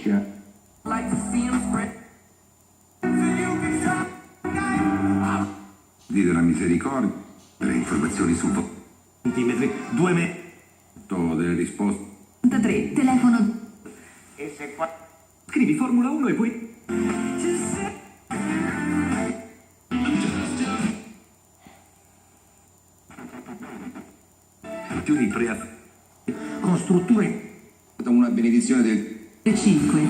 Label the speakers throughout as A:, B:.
A: pesca. Della misericordia, le informazioni su centimetri, 2 metri, delle risposte.
B: 3, telefono.
C: E se qua scrivi Formula 1 e poi
A: con strutture una benedizione del
B: 5,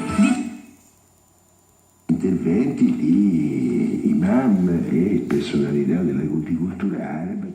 D: interventi di imam e personalità della cultura araba